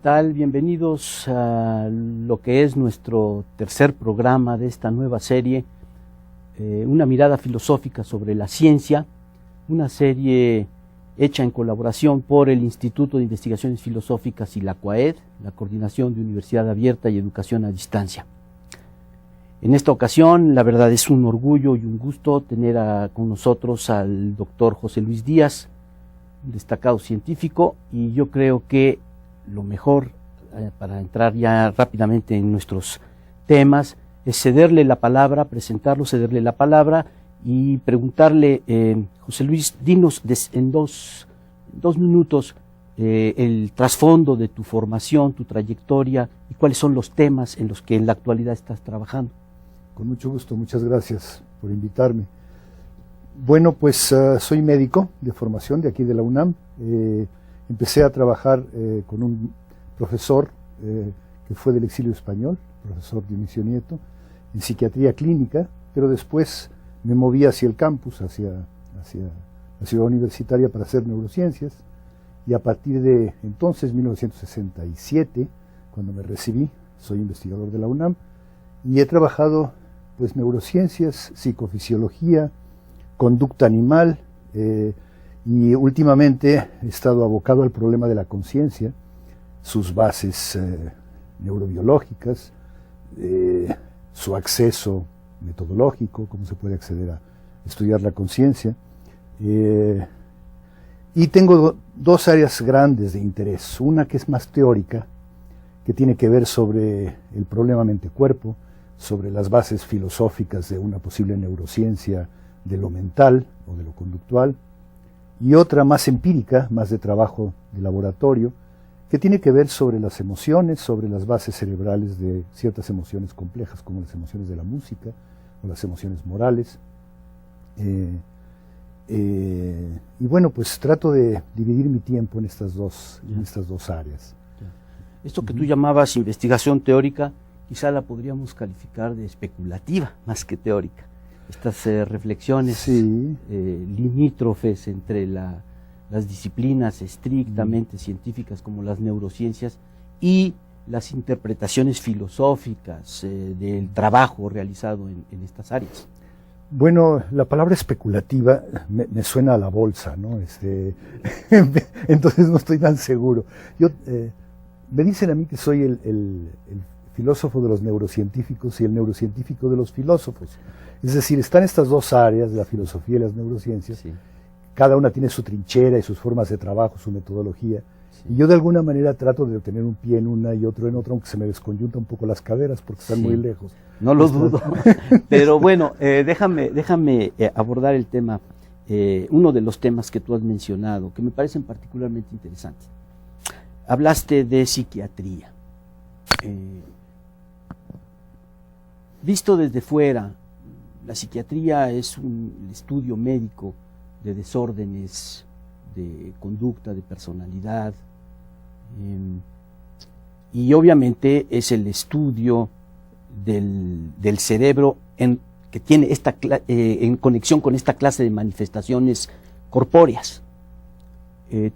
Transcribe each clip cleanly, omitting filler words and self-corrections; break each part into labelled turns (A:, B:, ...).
A: tal? Bienvenidos a lo que es nuestro tercer programa de esta nueva serie, una mirada filosófica sobre la ciencia, una serie hecha en colaboración por el Instituto de Investigaciones Filosóficas y la CUAED, la Coordinación de Universidad Abierta y Educación a Distancia. En esta ocasión, la verdad es un orgullo y un gusto tener con nosotros al doctor José Luis Díaz, un destacado científico, y yo creo que lo mejor para entrar ya rápidamente en nuestros temas es cederle la palabra, presentarlo, cederle la palabra y preguntarle, José Luis, dinos en dos minutos el trasfondo de tu formación, tu trayectoria y cuáles son los temas en los que en la actualidad estás trabajando.
B: Con mucho gusto, muchas gracias por invitarme. Bueno, pues soy médico de formación de aquí de la UNAM. Empecé a trabajar con un profesor que fue del exilio español, profesor Dionisio Nieto, en psiquiatría clínica, pero después me moví hacia el campus, hacia la ciudad universitaria para hacer neurociencias, y a partir de entonces, 1967, cuando me recibí, soy investigador de la UNAM, y he trabajado pues neurociencias, psicofisiología, conducta animal, y últimamente he estado abocado al problema de la conciencia, sus bases neurobiológicas, su acceso metodológico, cómo se puede acceder a estudiar la conciencia. Y tengo dos áreas grandes de interés. Una que es más teórica, que tiene que ver sobre el problema mente-cuerpo, sobre las bases filosóficas de una posible neurociencia de lo mental o de lo conductual, y otra más empírica, más de trabajo de laboratorio, que tiene que ver sobre las emociones, sobre las bases cerebrales de ciertas emociones complejas, como las emociones de la música o las emociones morales. Y bueno, pues trato de dividir mi tiempo en estas dos áreas.
A: Esto que tú llamabas investigación teórica, quizá la podríamos calificar de especulativa más que teórica. Estas reflexiones
B: sí,
A: limítrofes entre las disciplinas estrictamente científicas como las neurociencias y las interpretaciones filosóficas del trabajo realizado en estas áreas.
B: Bueno, la palabra especulativa me suena a la bolsa, ¿no? Entonces no estoy tan seguro. Me dicen a mí que soy el filósofo de los neurocientíficos y el neurocientífico de los filósofos. Es decir, están estas dos áreas, la filosofía y las neurociencias, sí. Cada una tiene su trinchera y sus formas de trabajo, su metodología, sí. Y yo de alguna manera trato de tener un pie en una y otro en otra, aunque se me desconyunta un poco las caderas porque están muy lejos.
A: No lo dudo, pero bueno, déjame abordar el tema, uno de los temas que tú has mencionado, que me parecen particularmente interesantes. Hablaste de psiquiatría. Visto desde fuera, la psiquiatría es un estudio médico de desórdenes de conducta, de personalidad, y obviamente es el estudio del cerebro que tiene en conexión con esta clase de manifestaciones corpóreas.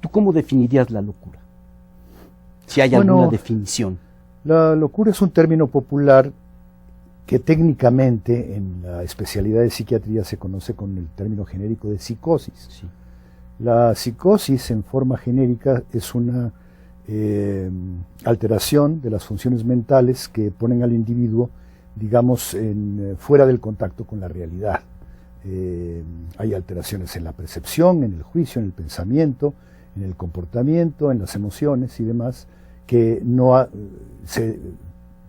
A: ¿Tú cómo definirías la locura? Si hay alguna definición.
B: La locura es un término popular que técnicamente en la especialidad de psiquiatría se conoce con el término genérico de psicosis. Sí. La psicosis en forma genérica es una alteración de las funciones mentales que ponen al individuo, digamos, fuera del contacto con la realidad. Hay alteraciones en la percepción, en el juicio, en el pensamiento, en el comportamiento, en las emociones y demás, que se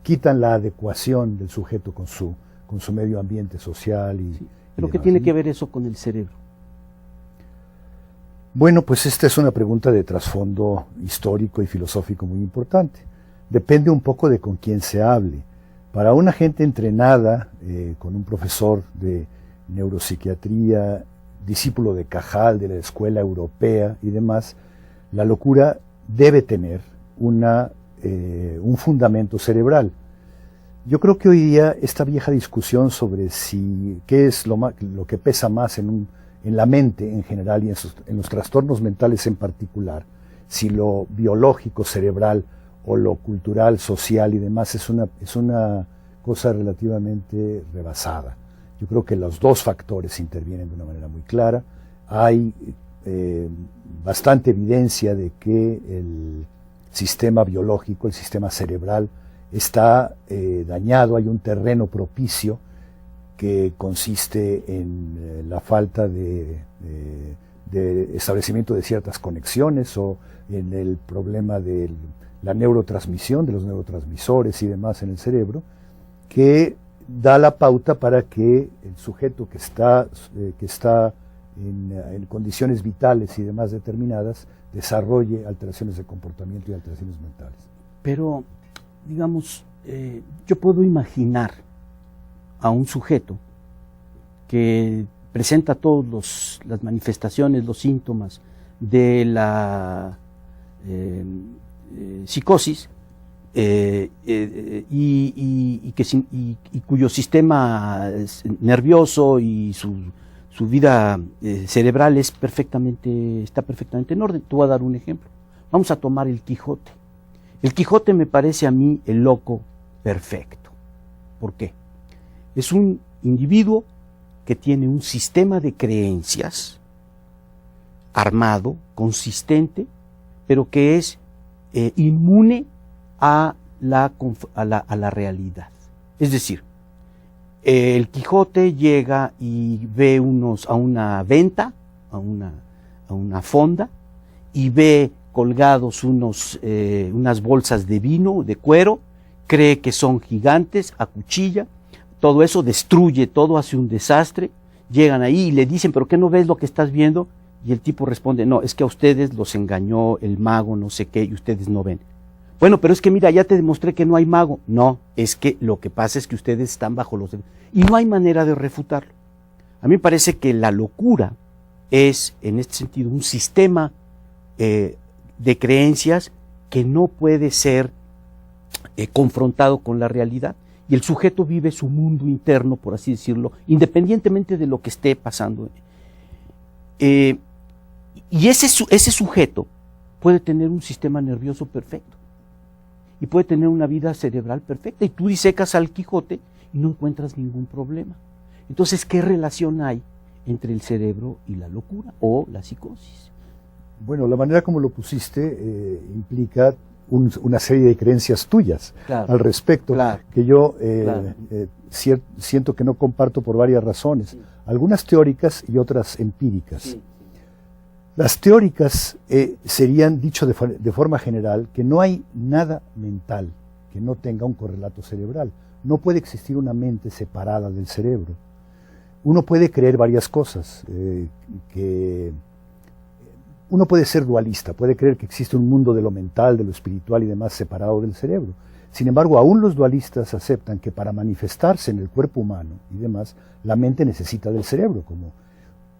B: quitan la adecuación del sujeto con su medio ambiente social.
A: Sí. ¿Pero qué tiene que ver eso con el cerebro?
B: Bueno, pues esta es una pregunta de trasfondo histórico y filosófico muy importante. Depende un poco de con quién se hable. Para una gente entrenada, con un profesor de neuropsiquiatría, discípulo de Cajal, de la escuela europea y demás, la locura debe tener un fundamento cerebral. Yo creo que hoy día esta vieja discusión sobre qué es lo que pesa más en la mente en general y en los trastornos mentales en particular, si lo biológico cerebral o lo cultural, social y demás es una cosa relativamente rebasada. Yo creo que los dos factores intervienen de una manera muy clara. Hay bastante evidencia de que el sistema biológico, el sistema cerebral, está dañado. Hay un terreno propicio que consiste en la falta de establecimiento de ciertas conexiones, o en el problema de la neurotransmisión, de los neurotransmisores y demás en el cerebro, que da la pauta para que el sujeto que está en condiciones vitales y demás determinadas desarrolle alteraciones de comportamiento y alteraciones mentales.
A: Pero, digamos, yo puedo imaginar a un sujeto que presenta todas las manifestaciones, los síntomas de la psicosis, y cuyo sistema nervioso y su vida cerebral está perfectamente en orden. Te voy a dar un ejemplo. Vamos a tomar el Quijote. El Quijote me parece a mí el loco perfecto. ¿Por qué? Es un individuo que tiene un sistema de creencias armado, consistente, pero que es inmune a la realidad. Es decir, el Quijote llega y ve a una venta, a una fonda, y ve colgados unas bolsas de vino, de cuero, cree que son gigantes, acuchilla, todo eso destruye, todo hace un desastre. Llegan ahí y le dicen, ¿pero qué no ves lo que estás viendo? Y el tipo responde, no, es que a ustedes los engañó el mago, no sé qué, y ustedes no ven. Bueno, pero es que mira, ya te demostré que no hay mago. No, es que lo que pasa es que ustedes están bajo los... Y no hay manera de refutarlo. A mí me parece que la locura es, en este sentido, un sistema de creencias que no puede ser confrontado con la realidad. Y el sujeto vive su mundo interno, por así decirlo, independientemente de lo que esté pasando. Y ese sujeto puede tener un sistema nervioso perfecto y puede tener una vida cerebral perfecta, y tú disecas al Quijote y no encuentras ningún problema. Entonces, ¿qué relación hay entre el cerebro y la locura o la psicosis?
B: Bueno, la manera como lo pusiste implica una serie de creencias tuyas, claro, al respecto, claro, que yo siento que no comparto por varias razones, sí, algunas teóricas y otras empíricas. Sí. Las teóricas serían, dicho de forma general, que no hay nada mental que no tenga un correlato cerebral. No puede existir una mente separada del cerebro. Uno puede creer varias cosas, uno puede ser dualista, puede creer que existe un mundo de lo mental, de lo espiritual y demás separado del cerebro. Sin embargo, aún los dualistas aceptan que para manifestarse en el cuerpo humano y demás, la mente necesita del cerebro, como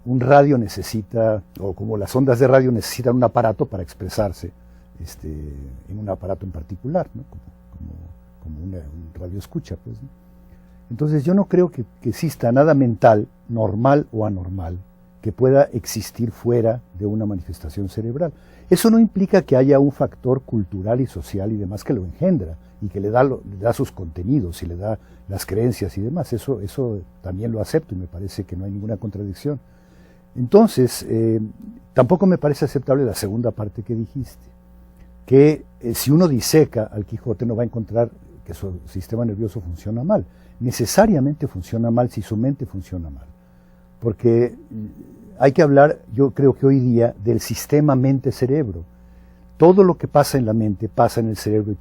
B: un radio necesita, o como las ondas de radio necesitan un aparato para expresarse en un aparato en particular, ¿no? como un radio escucha, pues, ¿no? Entonces yo no creo que exista nada mental, normal o anormal, que pueda existir fuera de una manifestación cerebral. Eso no implica que haya un factor cultural y social y demás que lo engendra y que le da sus contenidos y le da las creencias y demás. Eso también lo acepto y me parece que no hay ninguna contradicción. Entonces, tampoco me parece aceptable la segunda parte que dijiste, que si uno diseca al Quijote no va a encontrar que su sistema nervioso funciona mal. Necesariamente funciona mal si su mente funciona mal. Porque hay que hablar, yo creo que hoy día, del sistema mente-cerebro. Todo lo que pasa en la mente pasa en el cerebro,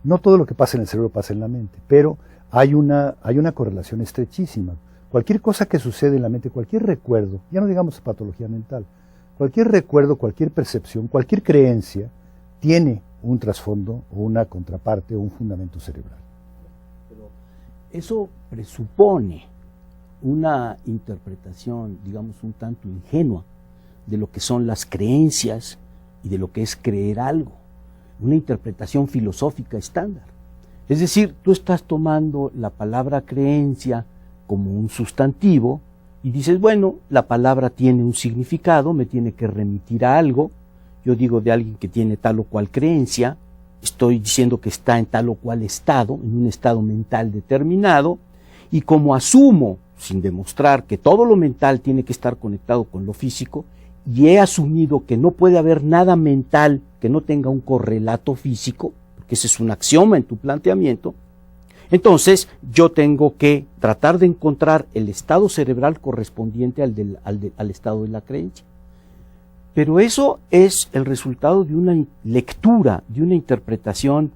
B: no todo lo que pasa en el cerebro pasa en la mente, pero hay una correlación estrechísima. Cualquier cosa que sucede en la mente, cualquier recuerdo, ya no digamos patología mental, cualquier recuerdo, cualquier percepción, cualquier creencia, tiene un trasfondo o una contraparte o un fundamento cerebral.
A: Pero eso presupone una interpretación, digamos, un tanto ingenua de lo que son las creencias y de lo que es creer algo, una interpretación filosófica estándar. Es decir, tú estás tomando la palabra creencia como un sustantivo y dices, bueno, la palabra tiene un significado, me tiene que remitir a algo. Yo digo de alguien que tiene tal o cual creencia, estoy diciendo que está en tal o cual estado, en un estado mental determinado, y como asumo, sin demostrar, que todo lo mental tiene que estar conectado con lo físico, y he asumido que no puede haber nada mental que no tenga un correlato físico, porque ese es un axioma en tu planteamiento, entonces yo tengo que tratar de encontrar el estado cerebral correspondiente al estado de la creencia. Pero eso es el resultado de una lectura, de una interpretación,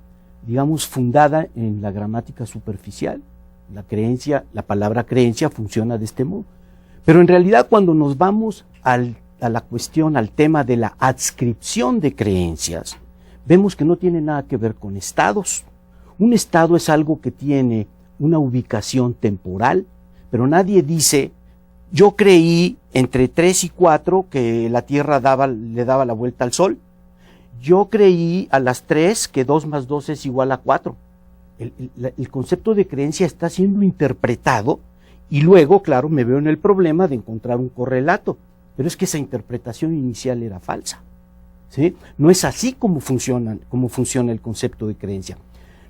A: digamos, fundada en la gramática superficial. La palabra creencia funciona de este modo. Pero en realidad cuando nos vamos a la cuestión, al tema de la adscripción de creencias, vemos que no tiene nada que ver con estados. Un estado es algo que tiene una ubicación temporal, pero nadie dice, yo creí entre 3 y 4 que la Tierra le daba la vuelta al Sol. Yo creí a las 3 que 2 más 2 es igual a 4. El concepto de creencia está siendo interpretado y luego, claro, me veo en el problema de encontrar un correlato, pero es que esa interpretación inicial era falsa, ¿sí? No es así como funciona el concepto de creencia.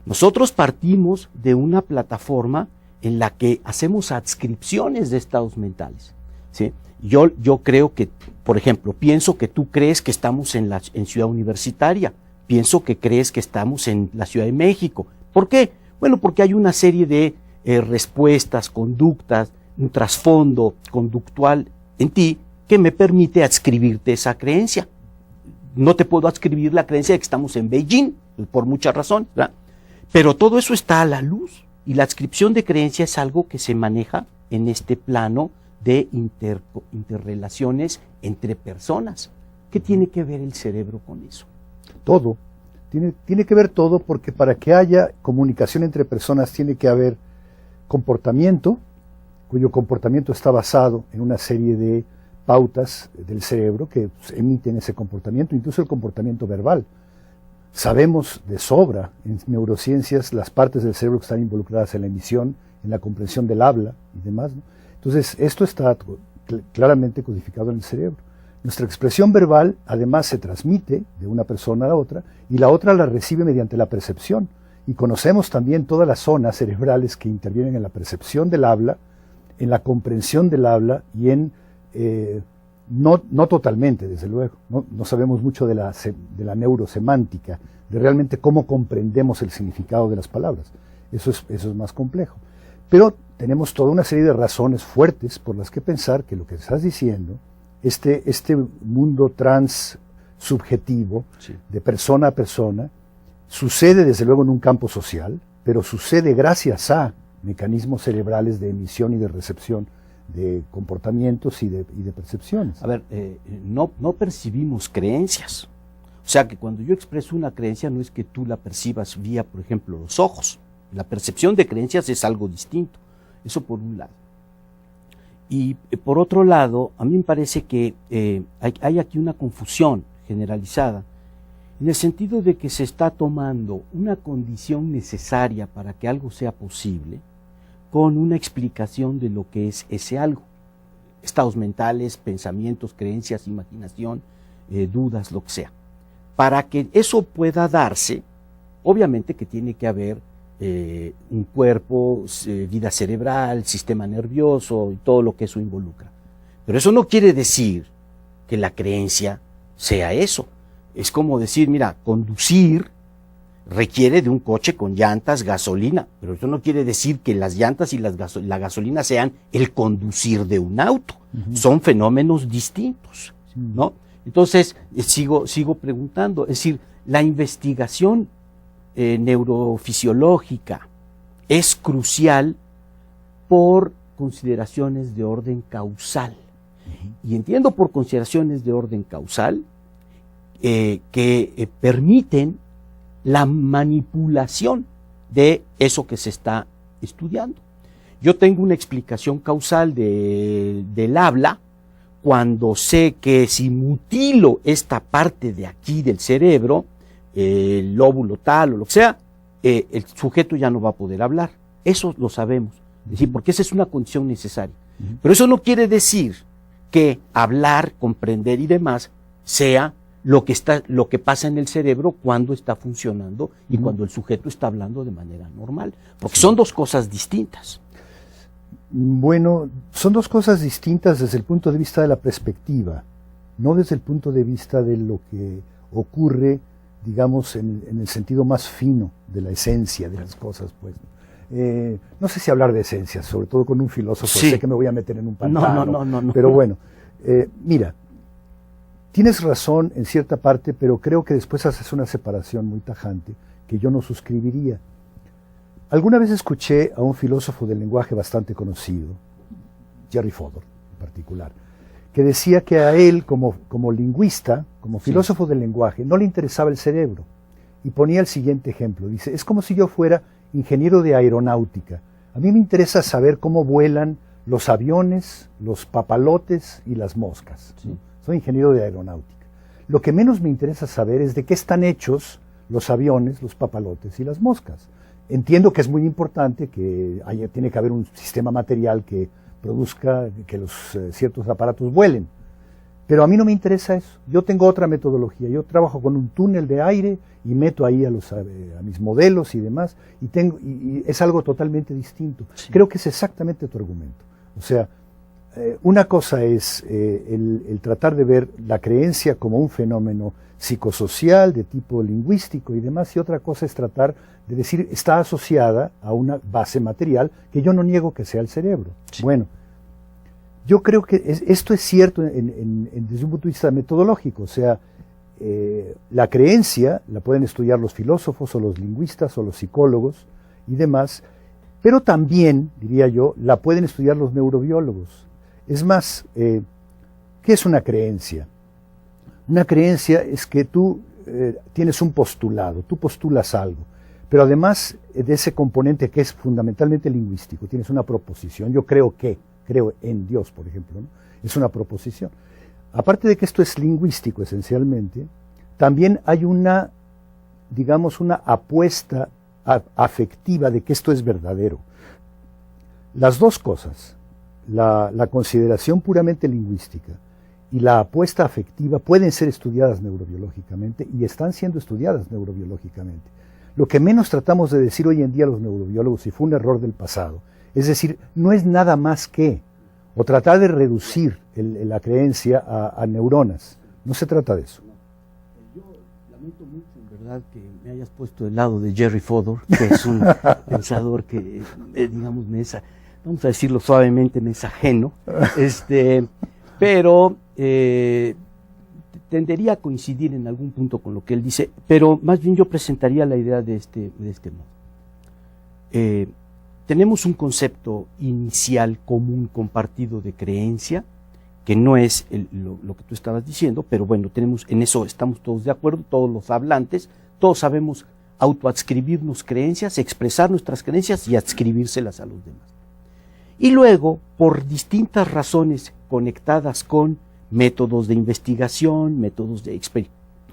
A: Nosotros partimos de una plataforma en la que hacemos adscripciones de estados mentales, ¿sí? Yo creo que, por ejemplo, pienso que tú crees que estamos en Ciudad Universitaria, pienso que crees que estamos en la Ciudad de México. ¿Por qué? Bueno, porque hay una serie de respuestas, conductas, un trasfondo conductual en ti que me permite adscribirte esa creencia. No te puedo adscribir la creencia de que estamos en Beijing, por muchas razones, ¿verdad? Pero todo eso está a la luz, y la adscripción de creencia es algo que se maneja en este plano de interrelaciones entre personas. ¿Qué tiene que ver el cerebro con eso?
B: Todo. Tiene que ver todo, porque para que haya comunicación entre personas tiene que haber comportamiento, cuyo comportamiento está basado en una serie de pautas del cerebro que emiten ese comportamiento, incluso el comportamiento verbal. Sabemos de sobra en neurociencias las partes del cerebro que están involucradas en la emisión, en la comprensión del habla y demás, ¿no? Entonces, esto está claramente codificado en el cerebro. Nuestra expresión verbal, además, se transmite de una persona a la otra, y la otra la recibe mediante la percepción. Y conocemos también todas las zonas cerebrales que intervienen en la percepción del habla, en la comprensión del habla y en... No totalmente, desde luego, no sabemos mucho de la neurosemántica, de realmente cómo comprendemos el significado de las palabras. Eso es más complejo. Pero tenemos toda una serie de razones fuertes por las que pensar que lo que estás diciendo, este mundo transsubjetivo, sí, de persona a persona, sucede desde luego en un campo social, pero sucede gracias a mecanismos cerebrales de emisión y de recepción de comportamientos y de percepciones.
A: A ver, no percibimos creencias. O sea que cuando yo expreso una creencia no es que tú la percibas vía, por ejemplo, los ojos. La percepción de creencias es algo distinto. Eso por un lado. Y por otro lado, a mí me parece que hay aquí una confusión generalizada, en el sentido de que se está tomando una condición necesaria para que algo sea posible con una explicación de lo que es ese algo. Estados mentales, pensamientos, creencias, imaginación, dudas, lo que sea. Para que eso pueda darse, obviamente que tiene que haber un cuerpo, vida cerebral, sistema nervioso y todo lo que eso involucra. Pero eso no quiere decir que la creencia sea eso. Es como decir, mira, conducir requiere de un coche con llantas, gasolina, pero eso no quiere decir que las llantas y la gasolina sean el conducir de un auto. Son fenómenos distintos, ¿no? Entonces, sigo preguntando, es decir, la investigación neurofisiológica es crucial por consideraciones de orden causal. Y entiendo por consideraciones de orden causal que permiten la manipulación de eso que se está estudiando. Yo tengo una explicación causal del habla cuando sé que si mutilo esta parte de aquí del cerebro, el lóbulo tal o lo que sea, el sujeto ya no va a poder hablar. Eso lo sabemos, es decir, porque esa es una condición necesaria. Pero eso no quiere decir que hablar, comprender y demás sea lo que pasa en el cerebro cuando está funcionando y cuando el sujeto está hablando de manera normal, porque son dos cosas distintas.
B: Bueno, son dos cosas distintas desde el punto de vista de la perspectiva, no desde el punto de vista de lo que ocurre, digamos, en el sentido más fino de la esencia de las cosas, pues. No sé si hablar de esencias, sobre todo con un filósofo,
A: sí.
B: Sé que me voy a meter en un pantano,
A: no.
B: Pero bueno, mira, tienes razón en cierta parte, pero creo que después haces una separación muy tajante que yo no suscribiría. Alguna vez escuché a un filósofo del lenguaje bastante conocido, Jerry Fodor en particular, que decía que a él, como lingüista, como filósofo del lenguaje, no le interesaba el cerebro. Y ponía el siguiente ejemplo. Dice, es como si yo fuera ingeniero de aeronáutica. A mí me interesa saber cómo vuelan los aviones, los papalotes y las moscas. Sí. Soy ingeniero de aeronáutica. Lo que menos me interesa saber es de qué están hechos los aviones, los papalotes y las moscas. Entiendo que es muy importante que tiene que haber un sistema material que produzca que los ciertos aparatos vuelen. Pero a mí no me interesa eso. Yo tengo otra metodología. Yo trabajo con un túnel de aire y meto ahí a mis modelos y demás, y es algo totalmente distinto. Sí. Creo que es exactamente tu argumento. O sea, una cosa es el tratar de ver la creencia como un fenómeno psicosocial, de tipo lingüístico y demás, y otra cosa es tratar de decir, está asociada a una base material que yo no niego que sea el cerebro. Sí. Bueno, yo creo que esto es cierto desde un punto de vista metodológico, o sea, la creencia la pueden estudiar los filósofos o los lingüistas o los psicólogos y demás, pero también, diría yo, la pueden estudiar los neurobiólogos. Es más, ¿qué es una creencia? Una creencia es que tú tienes un postulado, tú postulas algo, pero además de ese componente que es fundamentalmente lingüístico, tienes una proposición. Yo creo en Dios, por ejemplo, ¿no? Es una proposición. Aparte de que esto es lingüístico esencialmente, también hay una apuesta afectiva de que esto es verdadero. Las dos cosas, la consideración puramente lingüística y la apuesta afectiva, pueden ser estudiadas neurobiológicamente y están siendo estudiadas neurobiológicamente. Lo que menos tratamos de decir hoy en día los neurobiólogos, y fue un error del pasado, es decir, no es nada más que, o tratar de reducir la creencia a neuronas. No se trata de eso.
A: Yo lamento mucho, en verdad, que me hayas puesto del lado de Jerry Fodor, que es un pensador que, digamos, vamos a decirlo suavemente, me es ajeno, pero tendería a coincidir en algún punto con lo que él dice, pero más bien yo presentaría la idea de este modo. Tenemos un concepto inicial común compartido de creencia, que no es lo que tú estabas diciendo, pero bueno, en eso estamos todos de acuerdo, todos los hablantes, todos sabemos autoadscribirnos creencias, expresar nuestras creencias y adscribírselas a los demás. Y luego, por distintas razones conectadas con métodos de investigación, métodos de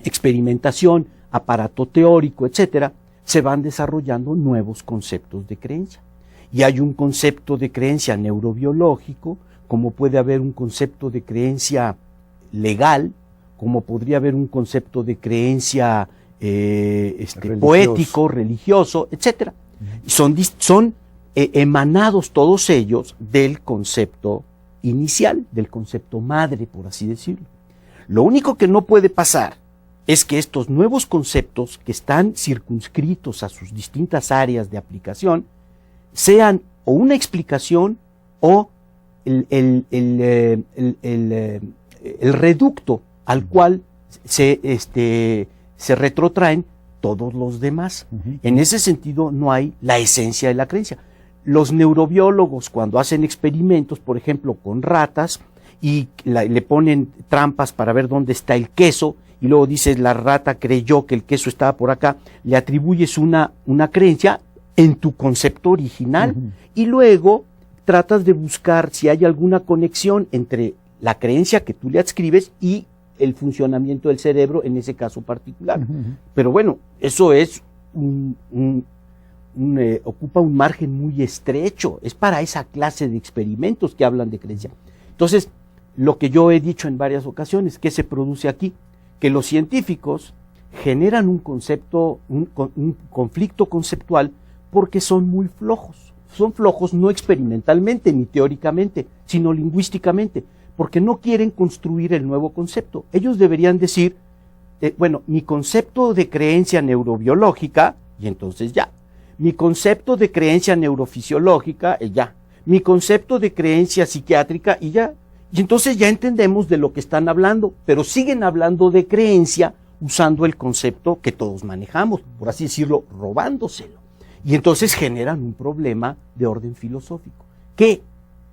A: experimentación, aparato teórico, etcétera, se van desarrollando nuevos conceptos de creencia. Y hay un concepto de creencia neurobiológico, como puede haber un concepto de creencia legal, como podría haber un concepto de creencia poético, religioso, etcétera. Son emanados todos ellos del concepto inicial, del concepto madre, por así decirlo. Lo único que no puede pasar es que estos nuevos conceptos, que están circunscritos a sus distintas áreas de aplicación, sean o una explicación o el reducto al cual se retrotraen todos los demás. En ese sentido no hay la esencia de la creencia. Los neurobiólogos, cuando hacen experimentos, por ejemplo, con ratas, y le ponen trampas para ver dónde está el queso, y luego dices, la rata creyó que el queso estaba por acá, le atribuyes una creencia en tu concepto original, y luego tratas de buscar si hay alguna conexión entre la creencia que tú le adscribes y el funcionamiento del cerebro en ese caso particular. Pero bueno, eso es ocupa un margen muy estrecho, es para esa clase de experimentos que hablan de creencia. Entonces, lo que yo he dicho en varias ocasiones, ¿qué se produce aquí? que los científicos generan un concepto, un conflicto conceptual porque son muy flojos. Son flojos no experimentalmente ni teóricamente, sino lingüísticamente, porque no quieren construir el nuevo concepto. Ellos deberían decir, bueno, mi concepto de creencia neurobiológica, y entonces ya. Mi concepto de creencia neurofisiológica, y ya. Mi concepto de creencia psiquiátrica, y ya. Y entonces ya entendemos de lo que están hablando, pero siguen hablando de creencia usando el concepto que todos manejamos, por así decirlo, robándoselo. Y entonces generan un problema de orden filosófico, que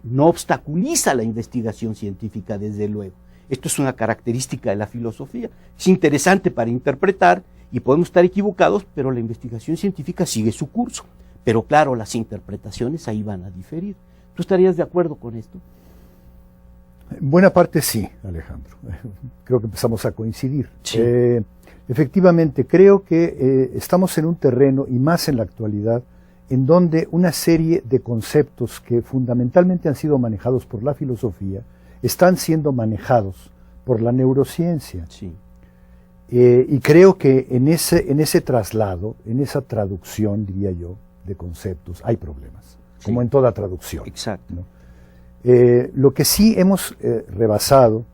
A: no obstaculiza la investigación científica, desde luego. Esto es una característica de la filosofía. Es interesante para interpretar y podemos estar equivocados, pero la investigación científica sigue su curso. Pero claro, las interpretaciones ahí van a diferir. ¿Tú estarías de acuerdo con esto?
B: En buena parte sí, Alejandro. Creo que empezamos a coincidir.
A: Sí.
B: Efectivamente, creo que estamos en un terreno, y más en la actualidad, en donde una serie de conceptos que fundamentalmente han sido manejados por la filosofía están siendo manejados por la neurociencia.
A: Sí.
B: Y creo que en ese traslado, en esa traducción, diría yo, de conceptos, hay problemas,
A: Sí.
B: como en toda traducción.
A: Exacto.
B: ¿no? Lo que sí hemos rebasado,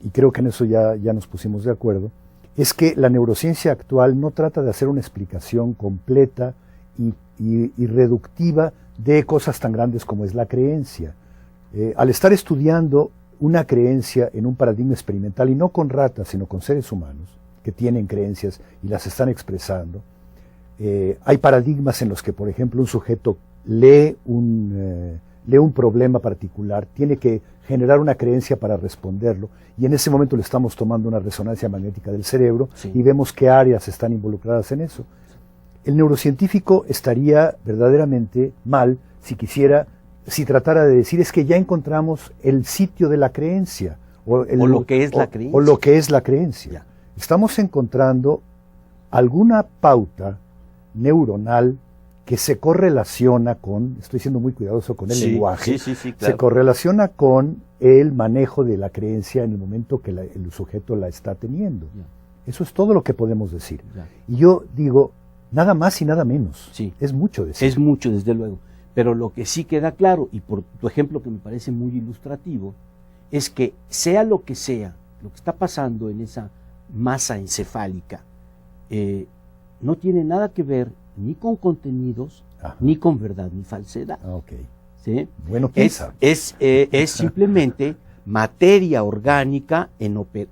B: y creo que en eso ya nos pusimos de acuerdo, es que la neurociencia actual no trata de hacer una explicación completa y reductiva de cosas tan grandes como es la creencia. Al estar estudiando una creencia en un paradigma experimental, y no con ratas, sino con seres humanos, que tienen creencias y las están expresando, hay paradigmas en los que, por ejemplo, un sujeto lee un problema particular, tiene que generar una creencia para responderlo, y en ese momento le estamos tomando una resonancia magnética del cerebro,
A: Sí.
B: y vemos qué áreas están involucradas en eso. El neurocientífico estaría verdaderamente mal si tratara de decir, es que ya encontramos el sitio de la creencia, o
A: lo que es la creencia.
B: o lo que es la creencia.
A: Ya.
B: Estamos encontrando alguna pauta neuronal que se correlaciona con, estoy siendo muy cuidadoso con el lenguaje,
A: Sí,
B: se
A: claro.
B: correlaciona con el manejo de la creencia en el momento que el sujeto la está teniendo.
A: Ya.
B: Eso es todo lo que podemos decir.
A: Ya.
B: Y yo digo, nada más y nada menos.
A: Sí.
B: Es mucho decir.
A: Es mucho, desde luego. Pero lo que sí queda claro, y por tu ejemplo que me parece muy ilustrativo, es que sea lo que está pasando en esa masa encefálica, no tiene nada que ver ni con contenidos,
B: Ajá.
A: ni con verdad, ni falsedad.
B: Ah, ok.
A: ¿Sí?
B: Bueno, piensa.
A: Es simplemente materia orgánica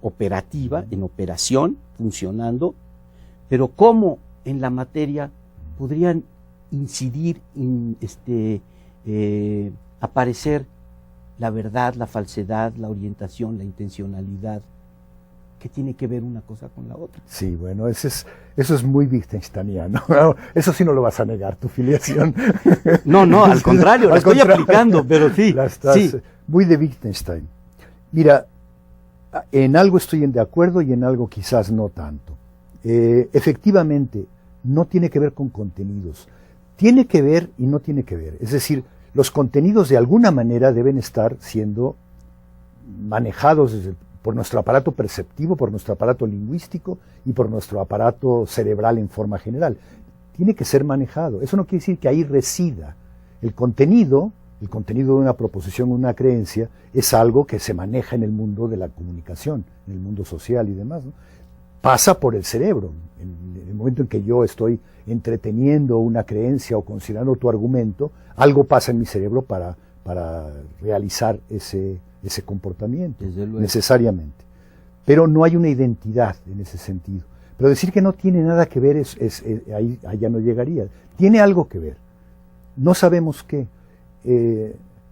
A: operativa, en operación, funcionando, pero cómo en la materia podrían incidir, aparecer la verdad, la falsedad, la orientación, la intencionalidad. ¿Qué tiene que ver una cosa con la otra?
B: Sí, bueno, eso es muy wittgensteiniano. Eso sí no lo vas a negar, tu filiación.
A: No, al contrario, la estoy aplicando, pero sí. Sí.
B: Muy de Wittgenstein. Mira, en algo estoy de acuerdo y en algo quizás no tanto. Efectivamente, no tiene que ver con contenidos. Tiene que ver y no tiene que ver. Es decir, los contenidos de alguna manera deben estar siendo manejados por nuestro aparato perceptivo, por nuestro aparato lingüístico y por nuestro aparato cerebral en forma general. Tiene que ser manejado. Eso no quiere decir que ahí resida. El contenido de una proposición, una creencia, es algo que se maneja en el mundo de la comunicación, en el mundo social y demás, ¿no? Pasa por el cerebro. En el momento en que yo estoy entreteniendo una creencia o considerando tu argumento, algo pasa en mi cerebro para realizar ese comportamiento, necesariamente. Pero no hay una identidad en ese sentido. Pero decir que no tiene nada que ver, ahí ya no llegaría. Tiene algo que ver. No sabemos qué.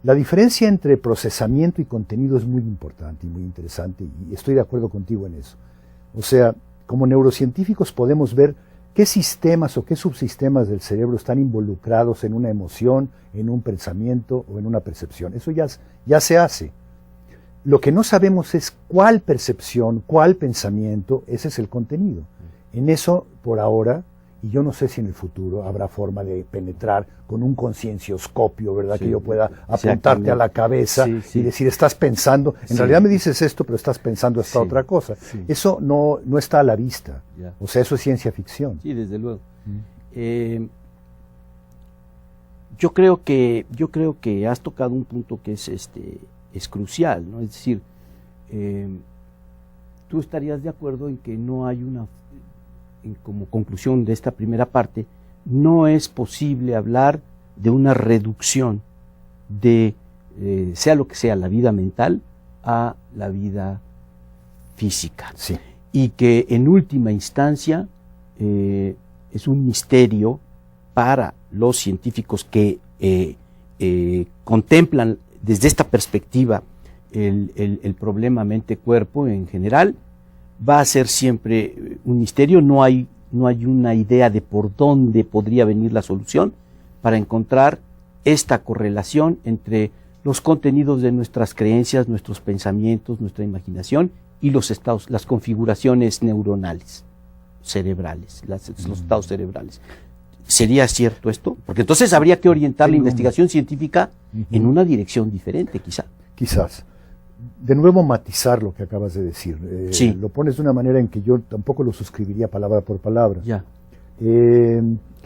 B: La diferencia entre procesamiento y contenido es muy importante y muy interesante, y estoy de acuerdo contigo en eso. O sea, como neurocientíficos podemos ver qué sistemas o qué subsistemas del cerebro están involucrados en una emoción, en un pensamiento o en una percepción. Eso ya se hace. Lo que no sabemos es cuál percepción, cuál pensamiento, ese es el contenido. En eso, por ahora, y yo no sé si en el futuro habrá forma de penetrar con un conciencioscopio, ¿verdad? Sí, que yo pueda apuntarte a la cabeza y decir, estás pensando, en realidad me dices esto, pero estás pensando esta otra cosa. Sí. Eso no está a la vista. O sea, eso es ciencia ficción.
A: Sí, desde luego. Yo creo que has tocado un punto que es crucial, ¿no? Es decir, tú estarías de acuerdo en que no hay como conclusión de esta primera parte, no es posible hablar de una reducción de, sea lo que sea, la vida mental a la vida física.
B: Sí.
A: Y que en última instancia es un misterio para los científicos que contemplan desde esta perspectiva el problema mente-cuerpo en general. Va a ser siempre un misterio, no hay una idea de por dónde podría venir la solución para encontrar esta correlación entre los contenidos de nuestras creencias, nuestros pensamientos, nuestra imaginación y los estados, las configuraciones neuronales, cerebrales, los estados cerebrales. ¿Sería cierto esto? Porque entonces habría que orientar la investigación científica en una dirección diferente, quizá.
B: Quizás. De nuevo matizar lo que acabas de decir.
A: Sí.
B: Lo pones de una manera en que yo tampoco lo suscribiría palabra por palabra.
A: Ya.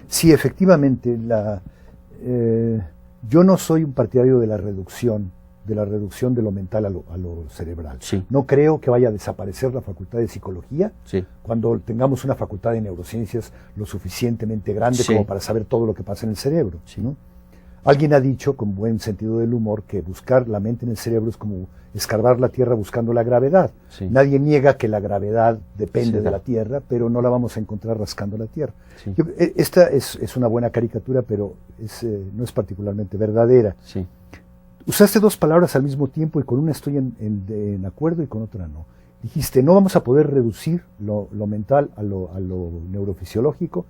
B: Sí, efectivamente, yo no soy un partidario de la reducción de lo mental a lo cerebral.
A: Sí.
B: No creo que vaya a desaparecer la facultad de psicología
A: Sí.
B: cuando tengamos una facultad de neurociencias lo suficientemente grande como para saber todo lo que pasa en el cerebro, ¿no? Alguien ha dicho, con buen sentido del humor, que buscar la mente en el cerebro es como escarbar la tierra buscando la gravedad.
A: Sí.
B: Nadie niega que la gravedad depende de la tierra, pero no la vamos a encontrar rascando la tierra.
A: Sí.
B: Esta es una buena caricatura, pero no es particularmente verdadera.
A: Sí.
B: Usaste dos palabras al mismo tiempo y con una estoy en acuerdo y con otra no. Dijiste, no vamos a poder reducir lo mental a lo neurofisiológico,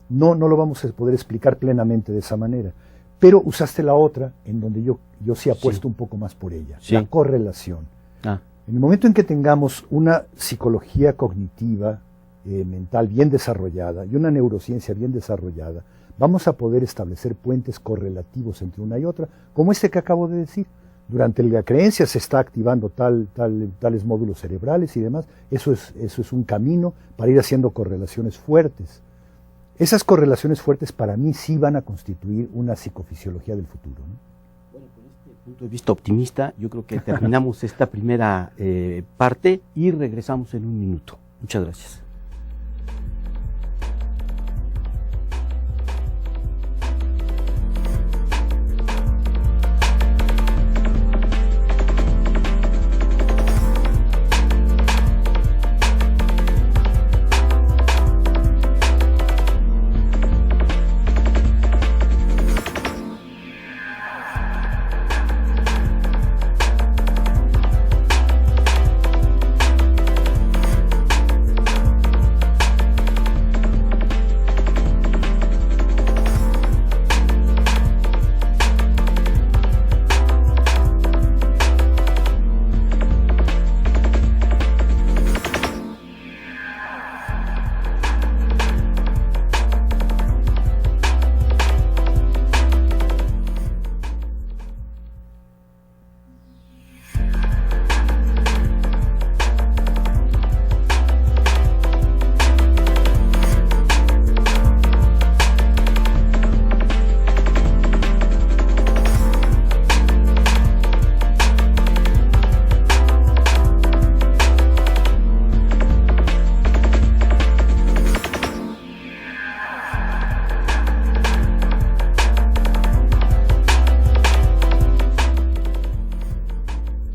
B: no lo vamos a poder explicar plenamente de esa manera. Pero usaste la otra, en donde yo sí apuesto un poco más por ella, la correlación. En el momento en que tengamos una psicología cognitiva, mental bien desarrollada y una neurociencia bien desarrollada, vamos a poder establecer puentes correlativos entre una y otra, como este que acabo de decir. Durante la creencia se está activando tales módulos cerebrales y demás. Eso es un camino para ir haciendo correlaciones fuertes. Esas correlaciones fuertes para mí sí van a constituir una psicofisiología del futuro, ¿no?
A: Bueno, con este punto de vista optimista, yo creo que terminamos esta primera parte y regresamos en un minuto. Muchas gracias.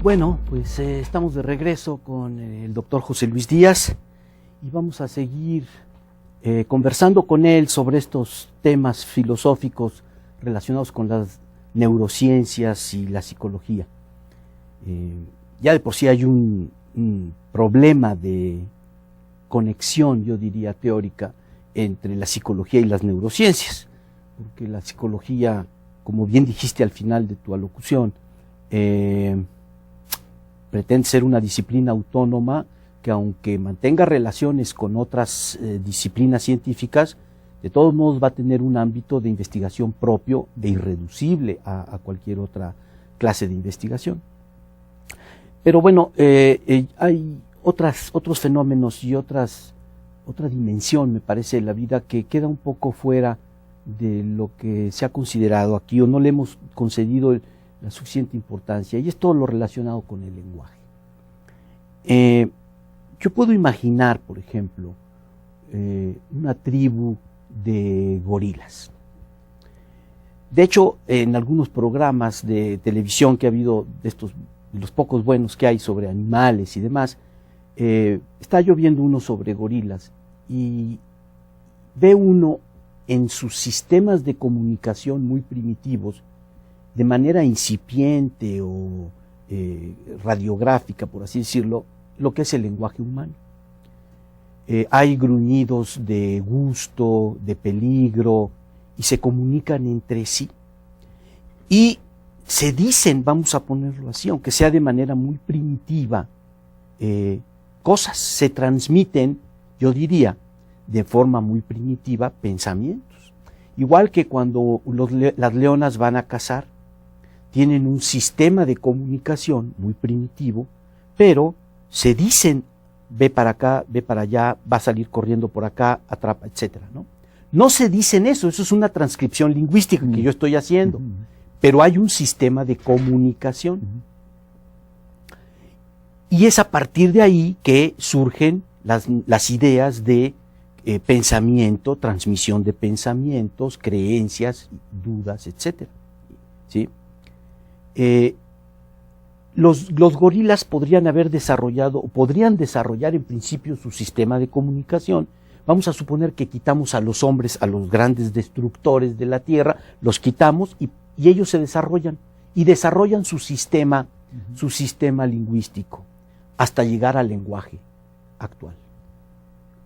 A: Bueno, pues estamos de regreso con el doctor José Luis Díaz y vamos a seguir conversando con él sobre estos temas filosóficos relacionados con las neurociencias y la psicología. Ya de por sí hay un problema de conexión, yo diría, teórica entre la psicología y las neurociencias, porque la psicología, como bien dijiste al final de tu alocución, pretende ser una disciplina autónoma que, aunque mantenga relaciones con otras disciplinas científicas, de todos modos va a tener un ámbito de investigación propio e irreducible a cualquier otra clase de investigación. Pero bueno, hay otros fenómenos y otra dimensión, me parece, de la vida que queda un poco fuera de lo que se ha considerado aquí, o no le hemos concedido la suficiente importancia, y es todo lo relacionado con el lenguaje. Yo puedo imaginar, por ejemplo, una tribu de gorilas. De hecho, en algunos programas de televisión que ha habido, de los pocos buenos que hay sobre animales y demás, está yo viendo uno sobre gorilas y ve uno en sus sistemas de comunicación muy primitivos, de manera incipiente o radiográfica, por así decirlo, lo que es el lenguaje humano. Hay gruñidos de gusto, de peligro, y se comunican entre sí. Y se dicen, vamos a ponerlo así, aunque sea de manera muy primitiva, cosas, se transmiten, yo diría, de forma muy primitiva, pensamientos. Igual que cuando las leonas van a cazar, tienen un sistema de comunicación muy primitivo, pero se dicen, ve para acá, ve para allá, va a salir corriendo por acá, atrapa, etcétera, ¿no? No se dicen eso es una transcripción lingüística que yo estoy haciendo, pero hay un sistema de comunicación. Y es a partir de ahí que surgen las ideas de pensamiento, transmisión de pensamientos, creencias, dudas, etcétera, ¿sí? Los gorilas podrían desarrollar en principio su sistema de comunicación. Vamos a suponer que quitamos a los hombres, a los grandes destructores de la tierra, los quitamos y ellos se desarrollan su sistema lingüístico hasta llegar al lenguaje actual,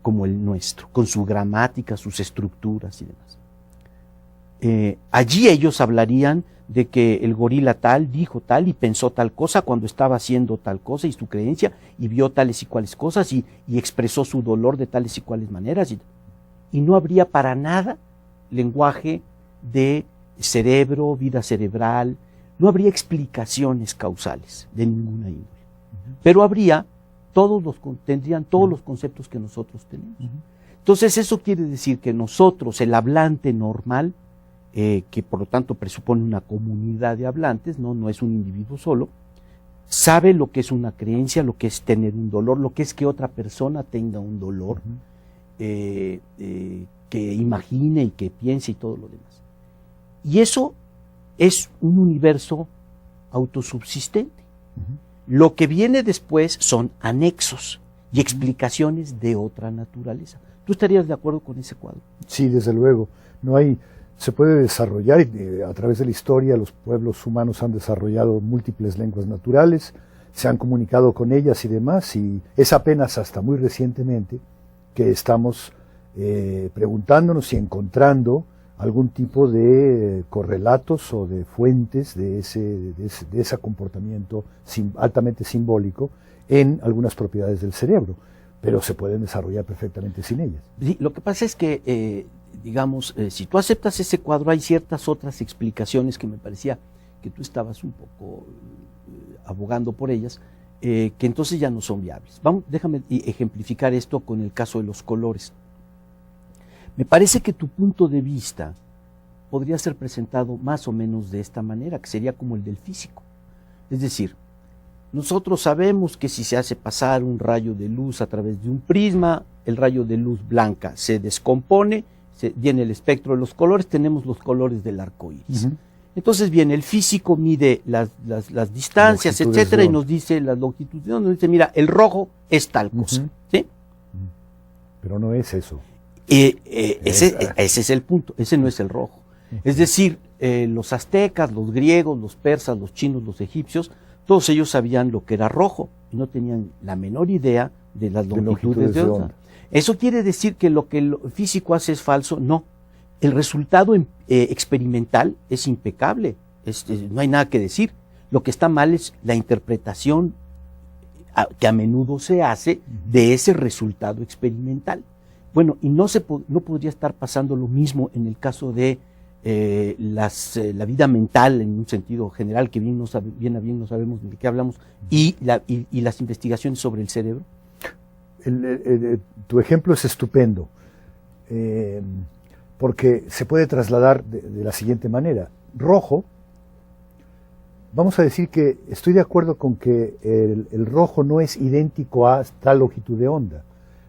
A: como el nuestro, con su gramática, sus estructuras y demás. Allí ellos hablarían de que el gorila tal dijo tal y pensó tal cosa cuando estaba haciendo tal cosa y su creencia, y vio tales y cuales cosas y expresó su dolor de tales y cuales maneras. Y no habría para nada lenguaje de cerebro, vida cerebral, no habría explicaciones causales de ninguna índole. Pero tendrían todos los conceptos que nosotros tenemos. Entonces eso quiere decir que nosotros, el hablante normal, que por lo tanto presupone una comunidad de hablantes, no es un individuo solo, sabe lo que es una creencia, lo que es tener un dolor, lo que es que otra persona tenga un dolor, que imagine y que piense y todo lo demás. Y eso es un universo autosubsistente. Lo que viene después son anexos y explicaciones de otra naturaleza. ¿Tú estarías de acuerdo con ese cuadro?
B: Sí, desde luego. Se puede desarrollar, a través de la historia los pueblos humanos han desarrollado múltiples lenguas naturales, se han comunicado con ellas y demás, y es apenas hasta muy recientemente que estamos preguntándonos y encontrando algún tipo de correlatos o de fuentes de ese comportamiento altamente simbólico en algunas propiedades del cerebro, pero se pueden desarrollar perfectamente sin ellas.
A: Sí, lo que pasa es que si tú aceptas ese cuadro, hay ciertas otras explicaciones que me parecía que tú estabas un poco abogando por ellas, que entonces ya no son viables. Déjame ejemplificar esto con el caso de los colores. Me parece que tu punto de vista podría ser presentado más o menos de esta manera, que sería como el del físico. Es decir, nosotros sabemos que si se hace pasar un rayo de luz a través de un prisma, el rayo de luz blanca se descompone, viene el espectro de los colores, tenemos los colores del arco iris. Entonces viene el físico, mide las distancias, etcétera, y nos dice las longitudes, nos dice, mira, el rojo es tal cosa. ¿Sí?
B: Pero no es eso.
A: Ese es el punto, ese no es el rojo. Es decir, los aztecas, los griegos, los persas, los chinos, los egipcios, todos ellos sabían lo que era rojo y no tenían la menor idea de las longitudes de onda. ¿Eso quiere decir que lo que el físico hace es falso? No. El resultado experimental es impecable, no hay nada que decir. Lo que está mal es la interpretación que a menudo se hace de ese resultado experimental. Bueno, y no podría estar pasando lo mismo en el caso de la vida mental en un sentido general, que bien no sabemos de qué hablamos, y las investigaciones sobre el cerebro.
B: Tu ejemplo es estupendo, porque se puede trasladar de la siguiente manera. Rojo, vamos a decir que estoy de acuerdo con que el rojo no es idéntico a tal longitud de onda.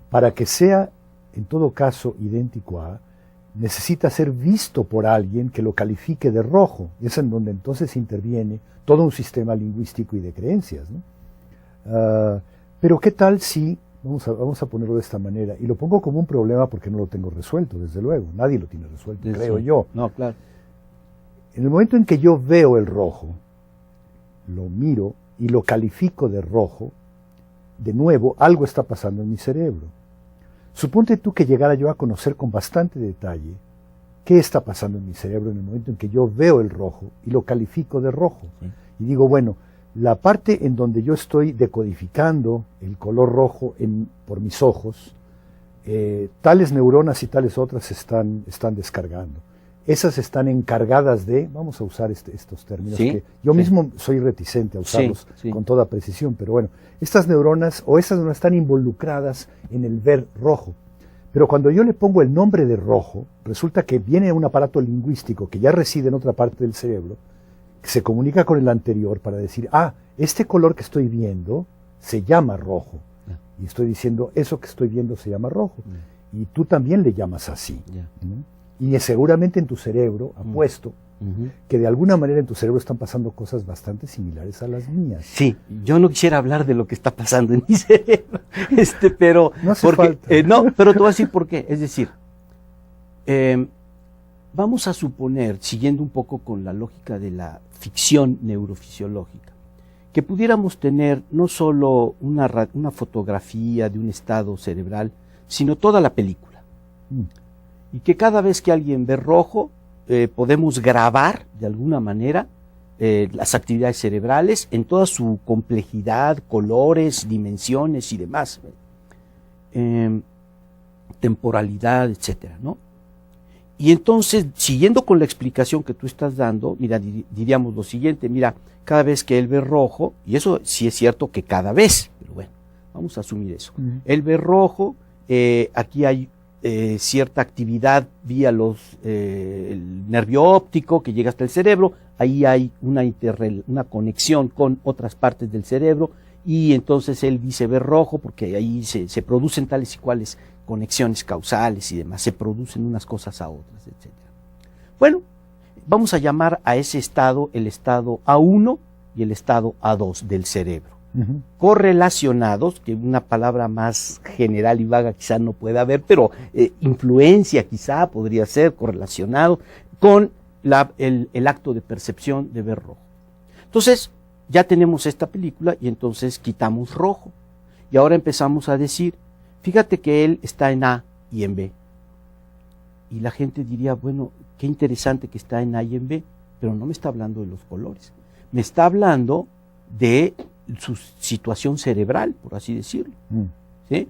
B: Para que sea, en todo caso, idéntico a, necesita ser visto por alguien que lo califique de rojo. Y es en donde entonces interviene todo un sistema lingüístico y de creencias, ¿no? Pero ¿qué tal si, vamos a ponerlo de esta manera, y lo pongo como un problema porque no lo tengo resuelto, desde luego, nadie lo tiene resuelto, creo yo.
A: No, claro.
B: En el momento en que yo veo el rojo, lo miro y lo califico de rojo, de nuevo, algo está pasando en mi cerebro. Suponte tú que llegara yo a conocer con bastante detalle qué está pasando en mi cerebro en el momento en que yo veo el rojo y lo califico de rojo. Sí. Y digo, bueno, la parte en donde yo estoy decodificando el color rojo por mis ojos, tales neuronas y tales otras están descargando. Esas están encargadas de, vamos a usar estos términos, ¿sí? Que yo mismo soy reticente a usarlos con toda precisión, pero bueno, estas neuronas están involucradas en el ver rojo. Pero cuando yo le pongo el nombre de rojo, resulta que viene un aparato lingüístico que ya reside en otra parte del cerebro, que se comunica con el anterior para decir, este color que estoy viendo se llama rojo. Y estoy diciendo, eso que estoy viendo se llama rojo. Y tú también le llamas así. ¿No? Y seguramente en tu cerebro, apuesto, que de alguna manera en tu cerebro están pasando cosas bastante similares a las mías.
A: Sí, yo no quisiera hablar de lo que está pasando en mi cerebro, pero...
B: No hace falta.
A: No, pero te voy a decir por qué. Es decir, vamos a suponer, siguiendo un poco con la lógica de la ficción neurofisiológica, que pudiéramos tener no solo una fotografía de un estado cerebral, sino toda la película. Y que cada vez que alguien ve rojo, podemos grabar de alguna manera las actividades cerebrales en toda su complejidad, colores, dimensiones y demás, temporalidad, etcétera, ¿no? Y entonces, siguiendo con la explicación que tú estás dando, mira, diríamos lo siguiente, mira, cada vez que él ve rojo, y eso sí es cierto que cada vez, pero bueno, vamos a asumir eso. Él ve rojo, aquí hay cierta actividad vía el nervio óptico que llega hasta el cerebro, ahí hay una conexión con otras partes del cerebro, y entonces él dice ver rojo porque ahí se producen tales y cuales conexiones causales y demás, se producen unas cosas a otras, etc. Bueno, vamos a llamar a ese estado el estado A1 y el estado A2 del cerebro. Correlacionados, que una palabra más general y vaga quizá no pueda haber, pero influencia quizá podría ser correlacionado con el acto de percepción de ver rojo. Entonces, ya tenemos esta película y entonces quitamos rojo. Y ahora empezamos a decir, fíjate que él está en A y en B. Y la gente diría, bueno, qué interesante que está en A y en B, pero no me está hablando de los colores. Me está hablando de su situación cerebral, por así decirlo. ¿Sí?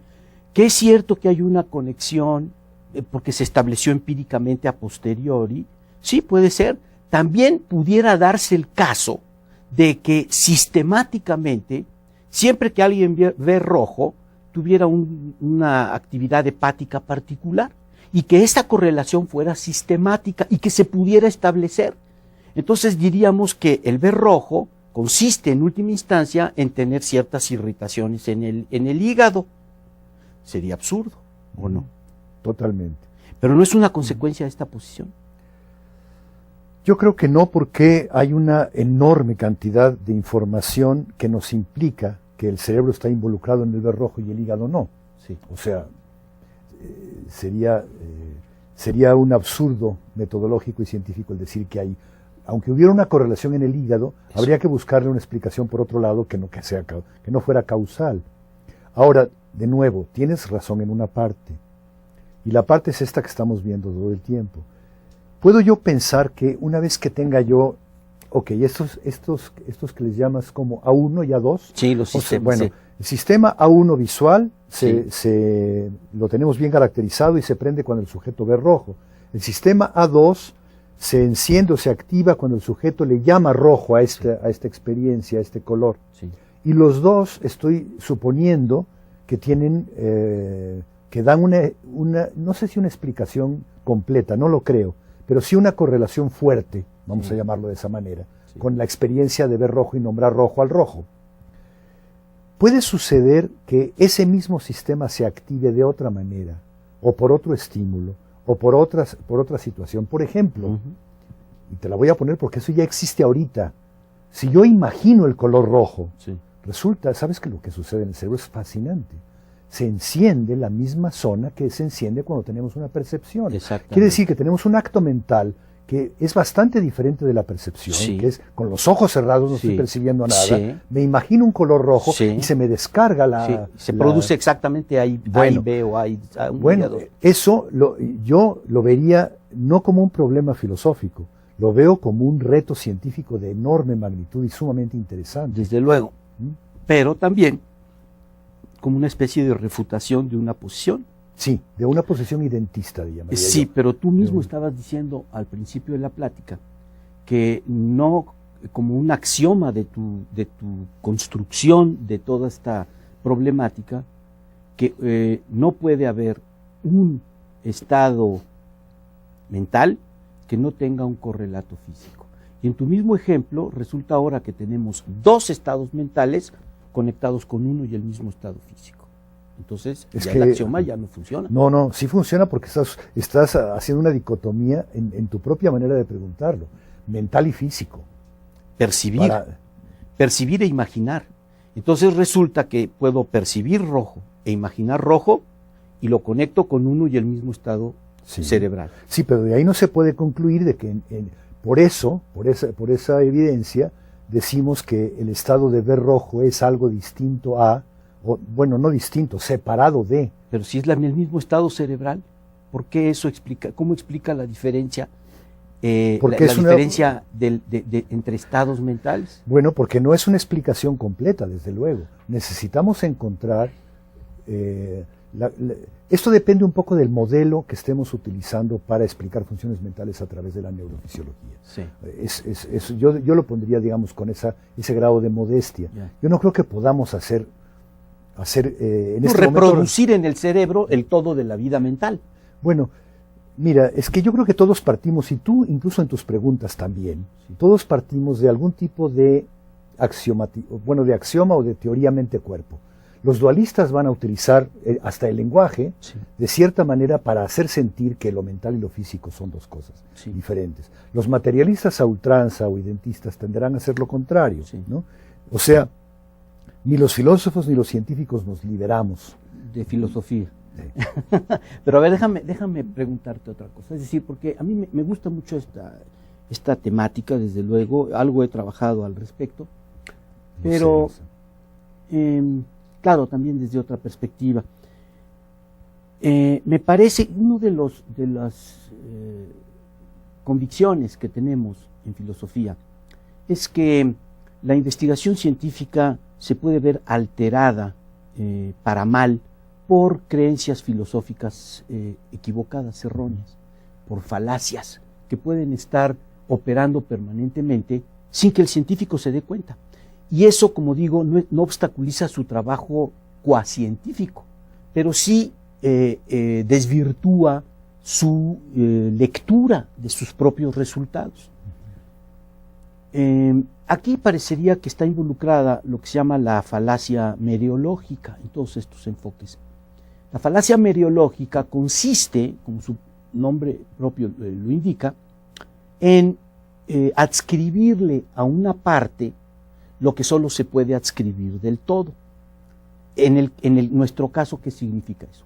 A: Que es cierto que hay una conexión, porque se estableció empíricamente a posteriori, sí puede ser. También pudiera darse el caso de que sistemáticamente, siempre que alguien ve rojo, tuviera una actividad hepática particular, y que esta correlación fuera sistemática y que se pudiera establecer. Entonces diríamos que el ver rojo consiste en última instancia en tener ciertas irritaciones en el hígado. Sería absurdo, ¿o no?
B: Totalmente.
A: Pero no es una consecuencia de esta posición.
B: Yo creo que no, porque hay una enorme cantidad de información que nos implica que el cerebro está involucrado en el ver rojo y el hígado no.
A: Sí.
B: O sea, sería un absurdo metodológico y científico el decir que hay, aunque hubiera una correlación en el hígado, eso, habría que buscarle una explicación por otro lado que no fuera causal. Ahora, de nuevo, tienes razón en una parte, y la parte es esta que estamos viendo todo el tiempo. ¿Puedo yo pensar que una vez que tenga yo Ok, estos que les llamas como A1 y A2.
A: Sí, los sistemas.
B: Bueno,
A: sí.
B: el sistema A1 visual
A: Sí.
B: lo tenemos bien caracterizado y se prende cuando el sujeto ve rojo. El sistema A2 se enciende o se activa cuando el sujeto le llama rojo a esta experiencia, a este color.
A: Sí.
B: Y los dos, estoy suponiendo que tienen, que dan no sé si una explicación completa, no lo creo, pero sí una correlación fuerte, vamos a llamarlo de esa manera, con la experiencia de ver rojo y nombrar rojo al rojo. Puede suceder que ese mismo sistema se active de otra manera, o por otro estímulo, o por otra situación. Por ejemplo, y te la voy a poner porque eso ya existe ahorita. Si yo imagino el color rojo, resulta, ¿sabes que lo que sucede en el cerebro es fascinante? Se enciende la misma zona que se enciende cuando tenemos una percepción. Quiere decir que tenemos un acto mental que es bastante diferente de la percepción, que es con los ojos cerrados no estoy percibiendo nada, me imagino un color rojo y se me descarga
A: se produce exactamente ahí, bueno, A y B o A y A1
B: bueno,
A: y A2.
B: Eso yo lo vería no como un problema filosófico, lo veo como un reto científico de enorme magnitud y sumamente interesante.
A: Desde luego, pero también como una especie de refutación de una posición.
B: Sí, de una posición identista, llamaría
A: sí,
B: yo.
A: pero tú mismo estabas diciendo al principio de la plática que no como un axioma de tu construcción de toda esta problemática, que no puede haber un estado mental que no tenga un correlato físico. Y en tu mismo ejemplo resulta ahora que tenemos dos estados mentales conectados con uno y el mismo estado físico. Entonces, el axioma ya no funciona.
B: No, sí funciona porque estás haciendo una dicotomía en tu propia manera de preguntarlo, mental y físico.
A: Percibir e imaginar. Entonces resulta que puedo percibir rojo e imaginar rojo y lo conecto con uno y el mismo estado cerebral.
B: Sí, pero de ahí no se puede concluir de que por esa evidencia decimos que el estado de ver rojo es algo distinto a, bueno, no distinto, separado de.
A: Pero si es el mismo estado cerebral, ¿por qué eso explica? ¿Cómo explica la diferencia? Diferencia entre estados mentales.
B: Bueno, porque no es una explicación completa, desde luego. Necesitamos encontrar. Esto depende un poco del modelo que estemos utilizando para explicar funciones mentales a través de la neurofisiología.
A: Sí.
B: Yo lo pondría, digamos, con ese grado de modestia. Yo no creo que podamos
A: reproducir en el cerebro el todo de la vida mental.
B: Bueno, mira, es que yo creo que todos partimos, y tú incluso en tus preguntas también, todos partimos de algún tipo de axioma o de teoría mente-cuerpo. Los dualistas van a utilizar hasta el lenguaje, de cierta manera, para hacer sentir que lo mental y lo físico son dos cosas diferentes. Los materialistas a ultranza o identistas tenderán a hacer lo contrario, ¿no? O sea, ni los filósofos ni los científicos nos liberamos
A: de filosofía. Pero a ver, déjame preguntarte otra cosa. Es decir, porque a mí me gusta mucho esta temática, desde luego, algo he trabajado al respecto, pero claro, también desde otra perspectiva. Me parece, una de las convicciones que tenemos en filosofía es que la investigación científica se puede ver alterada para mal por creencias filosóficas equivocadas, erróneas, por falacias que pueden estar operando permanentemente sin que el científico se dé cuenta. Y eso, como digo, no obstaculiza su trabajo cuacientífico, pero sí desvirtúa su lectura de sus propios resultados. Aquí parecería que está involucrada lo que se llama la falacia meriológica en todos estos enfoques. La falacia meriológica consiste, como su nombre propio lo indica, en adscribirle a una parte lo que solo se puede adscribir del todo. En nuestro caso, ¿qué significa eso?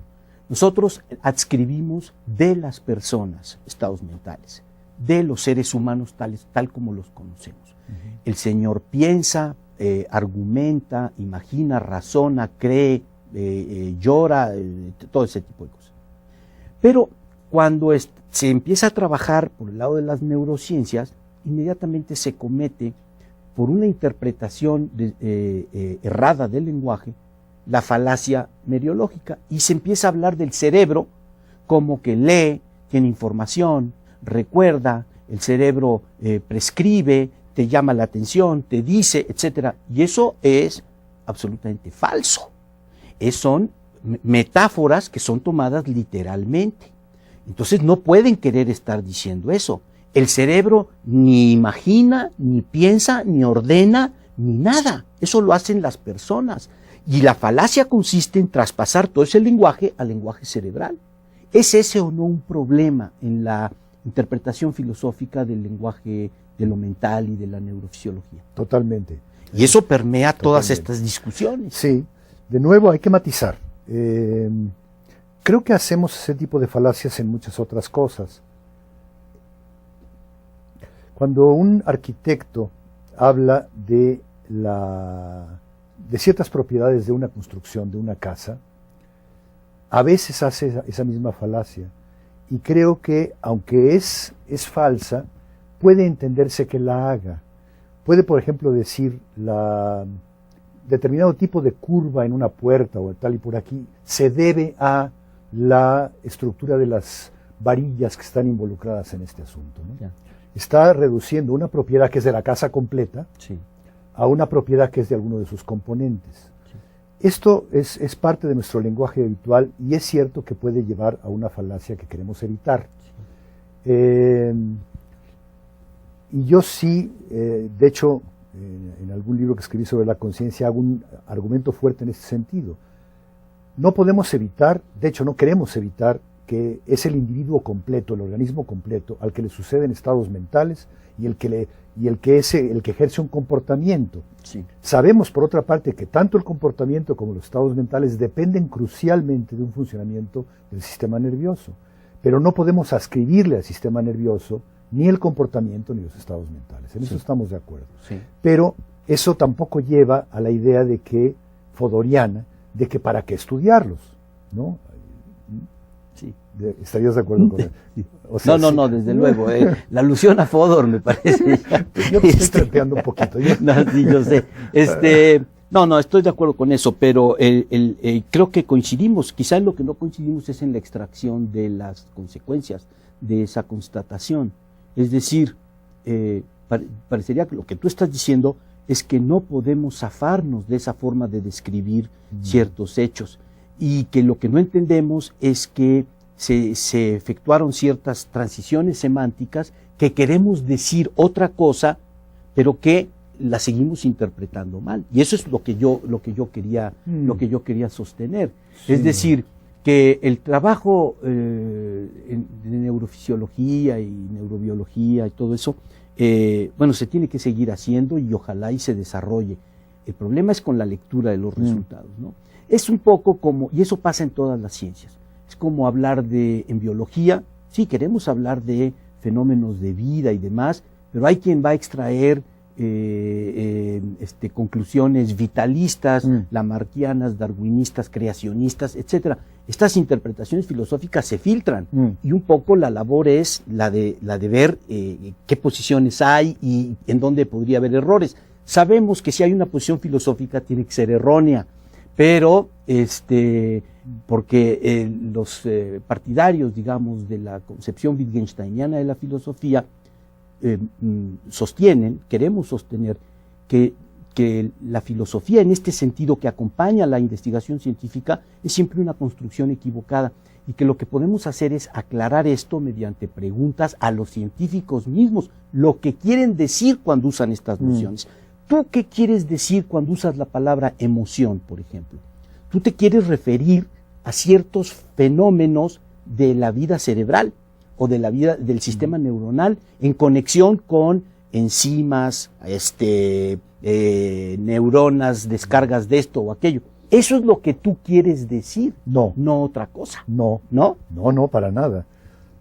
A: Nosotros adscribimos de las personas estados mentales, de los seres humanos tal como los conocemos. El Señor piensa, argumenta, imagina, razona, cree, llora, todo ese tipo de cosas. Pero cuando se empieza a trabajar por el lado de las neurociencias, inmediatamente se comete, por una interpretación errada del lenguaje, la falacia meriológica, y se empieza a hablar del cerebro como que lee, tiene información, recuerda, el cerebro prescribe, te llama la atención, te dice, etc. Y eso es absolutamente falso. Son metáforas que son tomadas literalmente. Entonces no pueden querer estar diciendo eso. El cerebro ni imagina, ni piensa, ni ordena, ni nada. Eso lo hacen las personas. Y la falacia consiste en traspasar todo ese lenguaje al lenguaje cerebral. ¿Es ese o no un problema en la interpretación filosófica del lenguaje de lo mental y de la neurofisiología?
B: Totalmente.
A: Y eso permea todas estas discusiones.
B: Sí, de nuevo hay que matizar. Creo que hacemos ese tipo de falacias en muchas otras cosas. Cuando un arquitecto habla de ciertas propiedades de una construcción, de una casa, a veces hace esa misma falacia. Y creo que, aunque es falsa, puede entenderse que la haga. Puede, por ejemplo, decir determinado tipo de curva en una puerta o tal y por aquí se debe a la estructura de las varillas que están involucradas en este asunto, ¿no?
A: Ya.
B: Está reduciendo una propiedad que es de la casa completa,
A: Sí.
B: a una propiedad que es de alguno de sus componentes. Sí. Esto es parte de nuestro lenguaje habitual y es cierto que puede llevar a una falacia que queremos evitar. Sí. Y yo sí, de hecho, en algún libro que escribí sobre la conciencia hago un argumento fuerte en este sentido. No podemos evitar, de hecho no queremos evitar, que es el individuo completo, el organismo completo, al que le suceden estados mentales y el que ejerce un comportamiento.
A: Sí.
B: Sabemos, por otra parte, que tanto el comportamiento como los estados mentales dependen crucialmente de un funcionamiento del sistema nervioso, pero no podemos ascribirle al sistema nervioso ni el comportamiento ni los estados mentales. En eso estamos de acuerdo.
A: Sí.
B: Pero eso tampoco lleva a la idea de que fodoriana, de que para qué estudiarlos, ¿no?
A: Sí.
B: ¿Estarías de acuerdo con él?
A: O sea, no, desde luego. La alusión a Fodor me parece.
B: Yo te estoy trampeando un poquito.
A: No, sí, yo sé. No, estoy de acuerdo con eso, pero creo que coincidimos. Quizá en lo que no coincidimos es en la extracción de las consecuencias de esa constatación. Es decir, parecería que lo que tú estás diciendo es que no podemos zafarnos de esa forma de describir ciertos hechos, y que lo que no entendemos es que se efectuaron ciertas transiciones semánticas que queremos decir otra cosa, pero que la seguimos interpretando mal. Y eso es lo que yo quería sostener. Sí. Es decir, que el trabajo de neurofisiología y neurobiología y todo eso, se tiene que seguir haciendo y ojalá y se desarrolle. El problema es con la lectura de los resultados, ¿no? Es un poco como, y eso pasa en todas las ciencias, es como hablar en biología, sí, queremos hablar de fenómenos de vida y demás, pero hay quien va a extraer conclusiones vitalistas, lamarckianas, darwinistas, creacionistas, etcétera. Estas interpretaciones filosóficas se filtran y un poco la labor es la de ver qué posiciones hay y en dónde podría haber errores. Sabemos que si hay una posición filosófica tiene que ser errónea, pero porque los partidarios, digamos, de la concepción wittgensteiniana de la filosofía queremos sostener que la filosofía en este sentido que acompaña la investigación científica es siempre una construcción equivocada y que lo que podemos hacer es aclarar esto mediante preguntas a los científicos mismos, lo que quieren decir cuando usan estas nociones. ¿Tú qué quieres decir cuando usas la palabra emoción, por ejemplo? Tú te quieres referir a ciertos fenómenos de la vida cerebral o de la vida del sistema neuronal en conexión con enzimas, neuronas, descargas de esto o aquello. ¿Eso es lo que tú quieres decir?
B: No.
A: No otra cosa.
B: No.
A: ¿No?
B: No, para nada.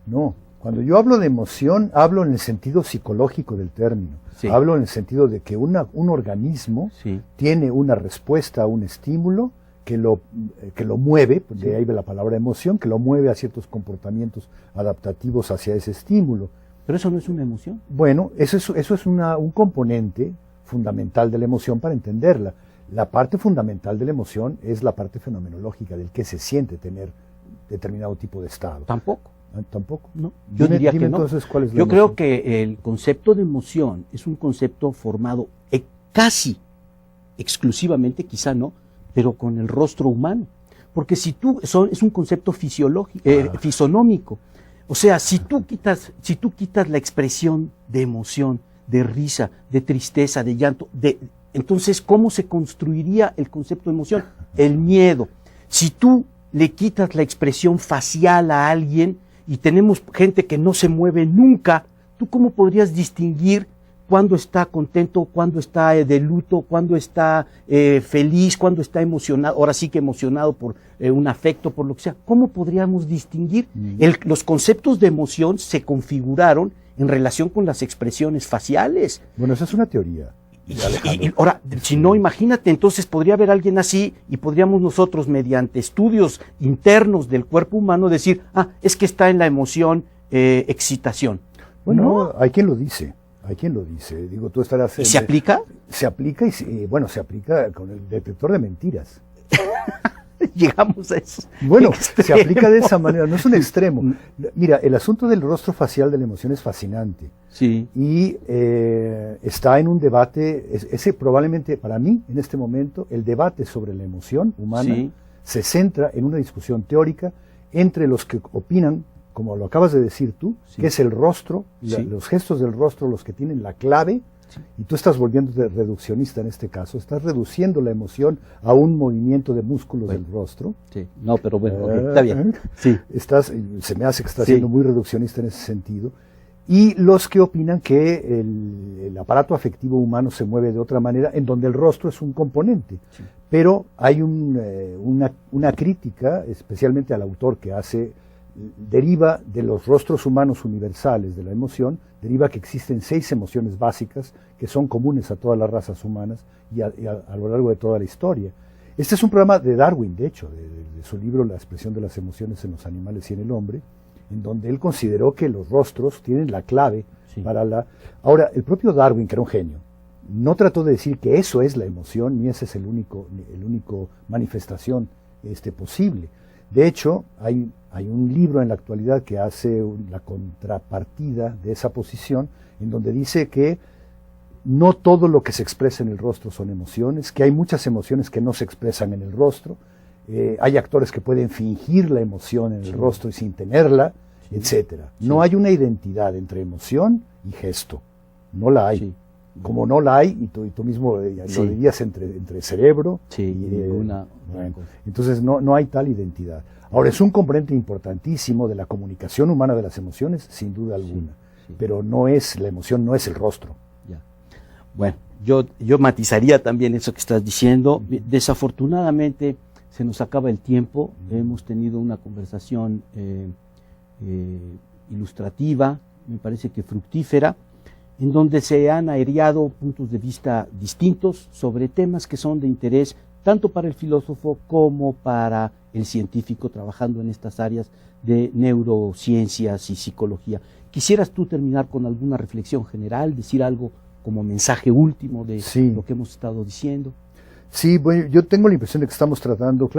B: No. Cuando yo hablo de emoción, hablo en el sentido psicológico del término. Sí. Hablo en el sentido de que un organismo tiene una respuesta a un estímulo que lo mueve, de ahí la palabra emoción, que lo mueve a ciertos comportamientos adaptativos hacia ese estímulo.
A: Pero eso no es una emoción.
B: Bueno, eso es un componente fundamental de la emoción para entenderla. La parte fundamental de la emoción es la parte fenomenológica, del que se siente tener determinado tipo de estado.
A: Tampoco.
B: ¿Tampoco?
A: No, yo diría que no.
B: Entonces, ¿cuál es la
A: yo
B: emoción?
A: creo que el concepto de emoción es un concepto formado casi exclusivamente, quizá no, pero con el rostro humano. Porque si tú, es un concepto fisiológico, fisonómico. O sea, si tú quitas la expresión de emoción, de risa, de tristeza, de llanto, entonces, ¿cómo se construiría el concepto de emoción? El miedo. Si tú le quitas la expresión facial a alguien y tenemos gente que no se mueve nunca, ¿tú cómo podrías distinguir cuándo está contento, cuándo está de luto, cuándo está feliz, cuándo está emocionado, ahora sí que emocionado por un afecto, por lo que sea? ¿Cómo podríamos distinguir? Los conceptos de emoción se configuraron en relación con las expresiones faciales.
B: Bueno, esa es una teoría.
A: Y ahora, si no, imagínate, entonces podría haber alguien así y podríamos nosotros, mediante estudios internos del cuerpo humano, decir, es que está en la emoción excitación.
B: Bueno,
A: no.
B: Hay quien lo dice. Digo, tú estarás...
A: ¿Y se aplica?
B: Se aplica se aplica con el detector de mentiras.
A: Llegamos a eso.
B: Bueno, se aplica de esa manera, no es un extremo. Mira, el asunto del rostro facial de la emoción es fascinante.
A: Sí.
B: Y está en un debate, ese probablemente para mí, en este momento, el debate sobre la emoción humana se centra en una discusión teórica entre los que opinan, como lo acabas de decir tú, que es el rostro, los gestos del rostro los que tienen la clave. Y tú estás volviéndote reduccionista en este caso, estás reduciendo la emoción a un movimiento de músculos del rostro.
A: Sí, no, pero bueno, está bien. Sí.
B: Se me hace que estás siendo muy reduccionista en ese sentido. Y los que opinan que el aparato afectivo humano se mueve de otra manera, en donde el rostro es un componente. Sí. Pero hay una crítica, especialmente al autor que deriva de los rostros humanos universales de la emoción, deriva que existen 6 emociones básicas que son comunes a todas las razas humanas y a lo largo de toda la historia. Este es un programa de Darwin, de hecho, de su libro La expresión de las emociones en los animales y en el hombre, en donde él consideró que los rostros tienen la clave para la... Ahora, el propio Darwin, que era un genio, no trató de decir que eso es la emoción, ni ese es el único manifestación posible. De hecho, hay un libro en la actualidad que hace la contrapartida de esa posición, en donde dice que no todo lo que se expresa en el rostro son emociones, que hay muchas emociones que no se expresan en el rostro, hay actores que pueden fingir la emoción en el rostro y sin tenerla, etcétera. No hay una identidad entre emoción y gesto, no la hay. Como no la hay, y tú mismo lo dirías entre cerebro y
A: ninguna.
B: Bueno, entonces no hay tal identidad. Ahora, es un componente importantísimo de la comunicación humana de las emociones, sin duda alguna, pero la emoción no es el rostro.
A: Ya. Bueno, yo matizaría también eso que estás diciendo. Desafortunadamente se nos acaba el tiempo, hemos tenido una conversación ilustrativa, me parece que fructífera, en donde se han aereado puntos de vista distintos sobre temas que son de interés tanto para el filósofo como para el científico trabajando en estas áreas de neurociencias y psicología. ¿Quisieras tú terminar con alguna reflexión general, decir algo como mensaje último de lo que hemos estado diciendo?
B: Sí, bueno, yo tengo la impresión de que estamos tratando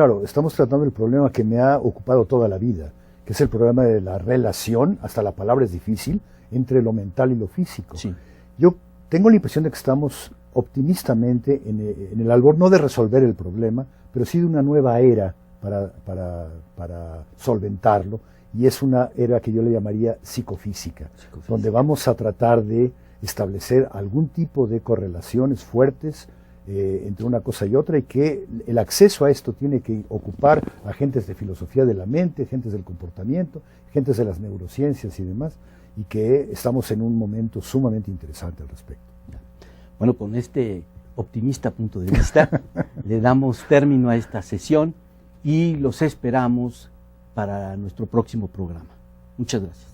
B: el problema que me ha ocupado toda la vida, que es el problema de la relación, hasta la palabra es difícil, entre lo mental y lo físico.
A: Sí.
B: Yo tengo la impresión de que estamos optimistamente en el albor, no de resolver el problema, pero sí de una nueva era para solventarlo, y es una era que yo le llamaría psicofísica, donde vamos a tratar de establecer algún tipo de correlaciones fuertes entre una cosa y otra, y que el acceso a esto tiene que ocupar a gentes de filosofía de la mente, gentes del comportamiento, gentes de las neurociencias y demás, y que estamos en un momento sumamente interesante al respecto.
A: Bueno, con este optimista punto de vista le damos término a esta sesión y los esperamos para nuestro próximo programa. Muchas gracias.